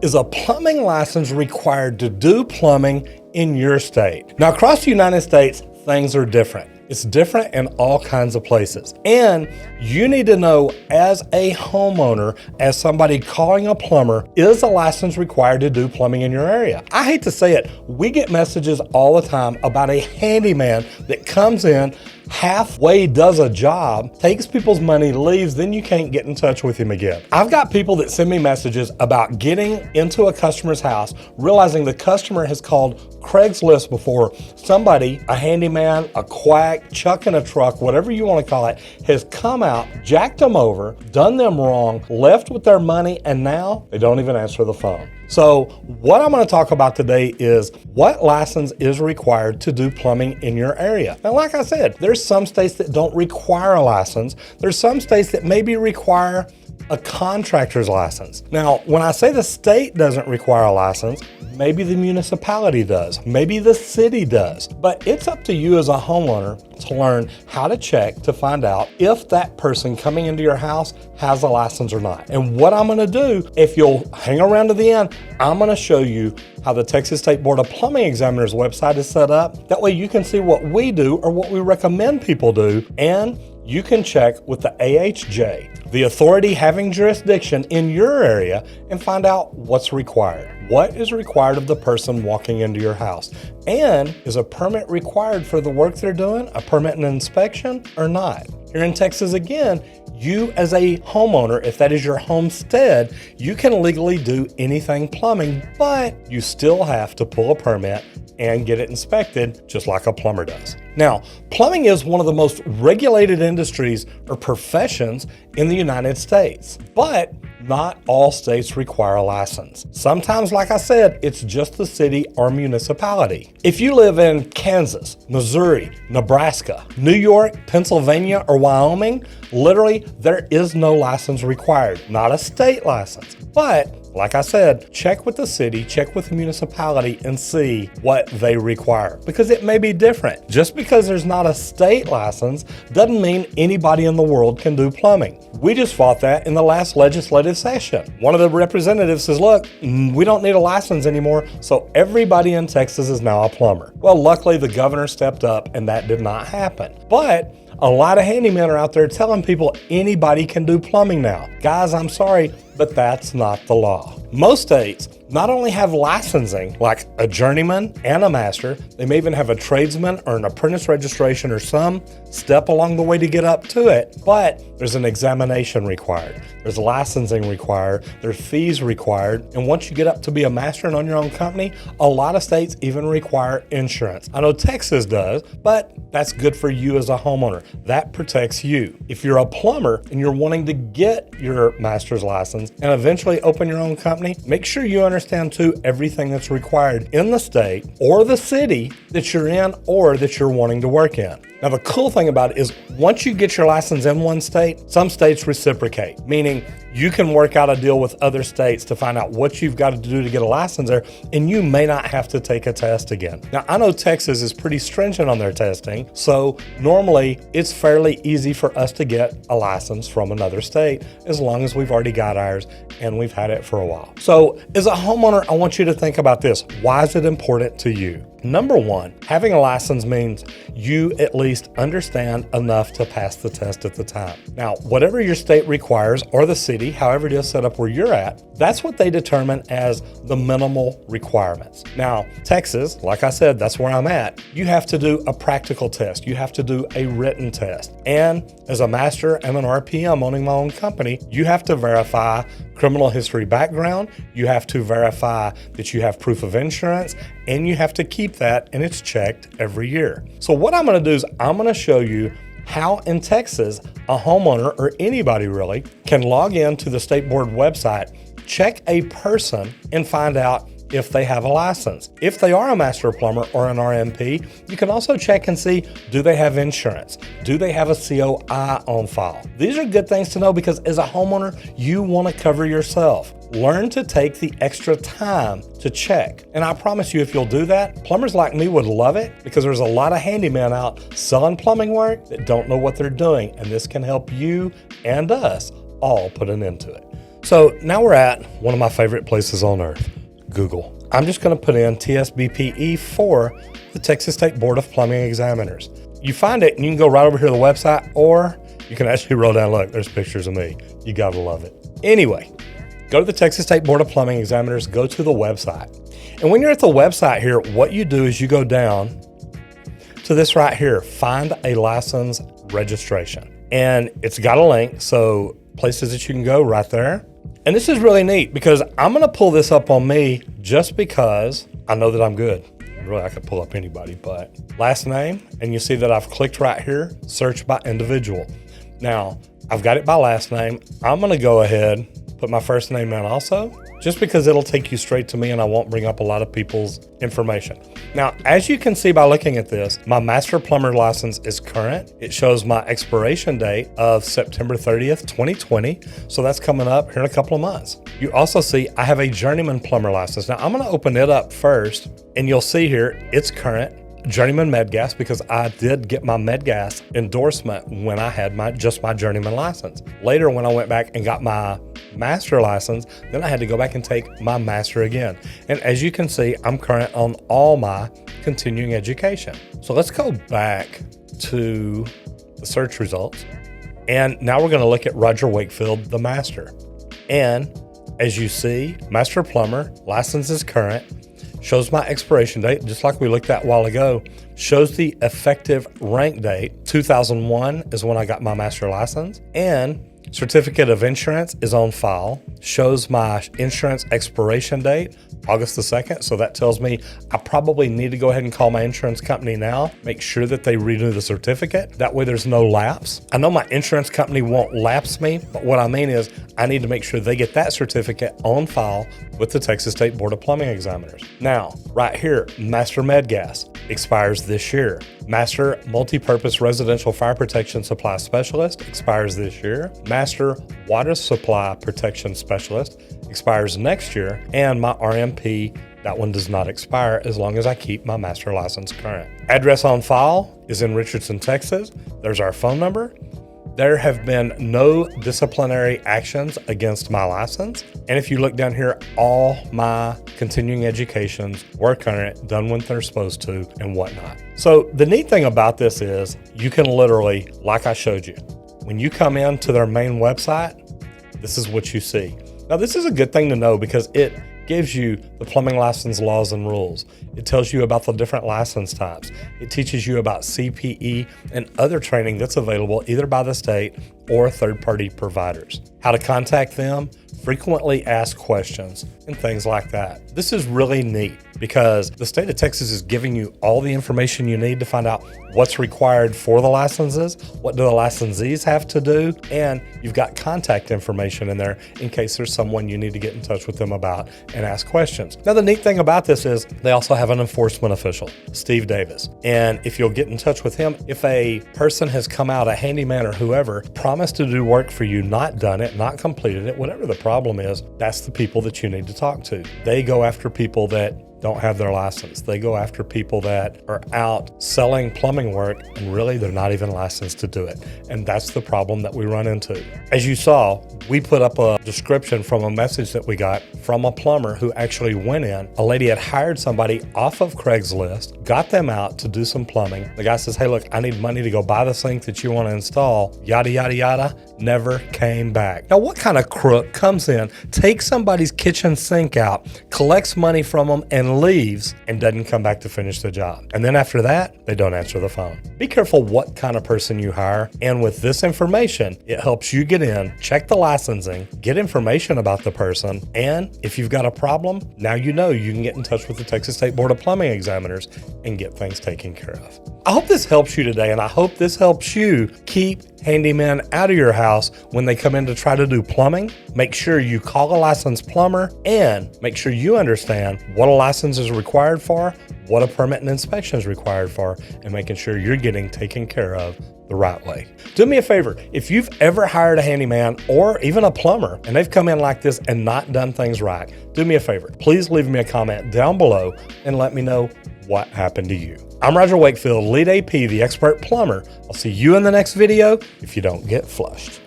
Is a plumbing license required to do plumbing in your state? Now, across the United States, things are different. It's different in all kinds of places. And you need to know, as a homeowner, as somebody calling a plumber, is a license required to do plumbing in your area? I hate to say it, we get messages all the time about a handyman that comes in, halfway does a job, takes people's money, leaves, then you can't get in touch with him again. I've got people that send me messages about getting into a customer's house, realizing the customer has called Craigslist before. Somebody, a handyman, a quack, chuck in a truck, whatever you want to call it, has come out, jacked them over, done them wrong, left with their money, and now they don't even answer the phone. So what I'm going to talk about today is what license is required to do plumbing in your area. Now, like I said, there's some states that don't require a license. There's some states that maybe require a contractor's license. Now, when I say the state doesn't require a license, maybe the municipality does, maybe the city does, but it's up to you as a homeowner to learn how to check to find out if that person coming into your house has a license or not. And what I'm gonna do, if you'll hang around to the end, I'm gonna show you how the Texas State Board of Plumbing Examiners website is set up. That way you can see what we do or what we recommend people do, and you can check with the AHJ, the authority having jurisdiction in your area, and find out what's required. What is required of the person walking into your house? And is a permit required for the work they're doing, a permit and inspection, or not? Here in Texas again, you as a homeowner, if that is your homestead, you can legally do anything plumbing, but you still have to pull a permit and get it inspected just like a plumber does. Now, plumbing is one of the most regulated industries or professions in the United States, but not all states require a license. Sometimes, like I said, it's just the city or municipality. If you live in Kansas, Missouri, Nebraska, New York, Pennsylvania, or Wyoming, literally there is no license required, not a state license. But like I said, check with the city, check with the municipality, and see what they require, because it may be different. Just because there's not a state license doesn't mean anybody in the world can do plumbing. We just fought that in the last legislative session. One of the representatives says, look, we don't need a license anymore, so everybody in Texas is now a plumber. Well, luckily the governor stepped up and that did not happen. But a lot of handymen are out there telling people anybody can do plumbing now. Guys, I'm sorry, but that's not the law. Most states not only have licensing, like a journeyman and a master, they may even have a tradesman or an apprentice registration or some step along the way to get up to it, but there's an examination required. There's licensing required, there's fees required, and once you get up to be a master and own your own company, a lot of states even require insurance. I know Texas does, but that's good for you as a homeowner. That protects you. If you're a plumber and you're wanting to get your master's license and eventually open your own company, make sure you understand too everything that's required in the state or the city that you're in or that you're wanting to work in. Now, the cool thing about it is once you get your license in one state, some states reciprocate, meaning you can work out a deal with other states to find out what you've got to do to get a license there, and you may not have to take a test again. Now, I know Texas is pretty stringent on their testing, so normally it's fairly easy for us to get a license from another state as long as we've already got ours and we've had it for a while. So as a homeowner, I want you to think about this. Why is it important to you? Number one, having a license means you at least understand enough to pass the test at the time. Now, whatever your state requires, or the city, however it is set up where you're at, that's what they determine as the minimal requirements. Now, Texas, like I said, that's where I'm at. You have to do a practical test. You have to do a written test. And as a master and an RPM owning my own company, you have to verify criminal history background, you have to verify that you have proof of insurance, and you have to keep that, and it's checked every year. So what I'm going to do is I'm going to show you how in Texas a homeowner, or anybody really, can log into the state board website, check a person, and find out if they have a license. If they are a master plumber or an RMP, you can also check and see, do they have insurance? Do they have a COI on file? These are good things to know because as a homeowner, you want to cover yourself. Learn to take the extra time to check. And I promise you, if you'll do that, plumbers like me would love it because there's a lot of handymen out selling plumbing work that don't know what they're doing. And this can help you and us all put an end to it. So now we're at one of my favorite places on earth, Google. I'm just going to put in TSBPE for the Texas State Board of Plumbing Examiners. You find it and you can go right over here to the website, or you can actually roll down, look, there's pictures of me. You gotta love it. Anyway, go to the Texas State Board of Plumbing Examiners, go to the website. And when you're at the website here, what you do is you go down to this right here, find a license registration. And it's got a link, so places that you can go right there. And this is really neat because I'm gonna pull this up on me just because I know that I'm good. Really, I could pull up anybody, but last name, and you see that I've clicked right here, search by individual. Now, I've got it by last name. I'm gonna go ahead, put my first name in also, just because it'll take you straight to me and I won't bring up a lot of people's information. Now, as you can see by looking at this, my master plumber license is current. It shows my expiration date of September 30th, 2020. So that's coming up here in a couple of months. You also see I have a Journeyman plumber license. Now I'm gonna open it up first and you'll see here, it's current. Journeyman med gas, because I did get my med gas endorsement when I had just my Journeyman license. Later, when I went back and got my master license, then I had to go back and take my master again. And as you can see, I'm current on all my continuing education. So let's go back to the search results. And now we're gonna look at Roger Wakefield, the master. And as you see, master plumber, license is current, shows my expiration date, just like we looked at a while ago, shows the effective rank date. 2001 is when I got my master license, and certificate of insurance is on file, shows my insurance expiration date, August the 2nd. So that tells me I probably need to go ahead and call my insurance company now, make sure that they renew the certificate. That way there's no lapse. I know my insurance company won't lapse me, but what I mean is I need to make sure they get that certificate on file with the Texas State Board of Plumbing Examiners. Now, right here, Master Med Gas expires this year. Master Multi-Purpose Residential Fire Protection Supply Specialist expires this year. Master Water Supply Protection Specialist expires next year. And my RMP, that one does not expire as long as I keep my master license current. Address on file is in Richardson, Texas. There's our phone number. There have been no disciplinary actions against my license. And if you look down here, all my continuing educations were current, done when they're supposed to, and whatnot. So the neat thing about this is you can literally, like I showed you, when you come into their main website, this is what you see. Now, this is a good thing to know because it gives you the plumbing license laws and rules. It tells you about the different license types. It teaches you about CPE and other training that's available either by the state or third-party providers. How to contact them, frequently asked questions, and things like that. This is really neat because the state of Texas is giving you all the information you need to find out what's required for the licenses, what do the licensees have to do, and you've got contact information in there in case there's someone you need to get in touch with them about and ask questions. Now, the neat thing about this is they also have an enforcement official, Steve Davis. And if you'll get in touch with him, if a person has come out, a handyman or whoever, promised to do work for you, not done it, not completed it, whatever the problem is, that's the people that you need to talk to. They go after people that don't have their license. They go after people that are out selling plumbing work and really they're not even licensed to do it. And that's the problem that we run into. As you saw, we put up a description from a message that we got from a plumber who actually went in. A lady had hired somebody off of Craigslist, got them out to do some plumbing. The guy says, hey, look, I need money to go buy the sink that you want to install, yada, yada, yada, never came back. Now, what kind of crook comes in, takes somebody's kitchen sink out, collects money from them and leaves and doesn't come back to finish the job? And then after that, they don't answer the phone. Be careful what kind of person you hire. And with this information, it helps you get in, check the licensing, get information about the person. And if you've got a problem, now you know you can get in touch with the Texas State Board of Plumbing Examiners and get things taken care of. I hope this helps you today, and I hope this helps you keep handymen out of your house when they come in to try to do plumbing. Make sure you call a licensed plumber and make sure you understand what a license is required for, what a permit and inspection is required for, and making sure you're getting taken care of the right way. Do me a favor, if you've ever hired a handyman or even a plumber and they've come in like this and not done things right, do me a favor, please leave me a comment down below and let me know what happened to you. I'm Roger Wakefield, Lead AP, the expert plumber. I'll see you in the next video if you don't get flushed.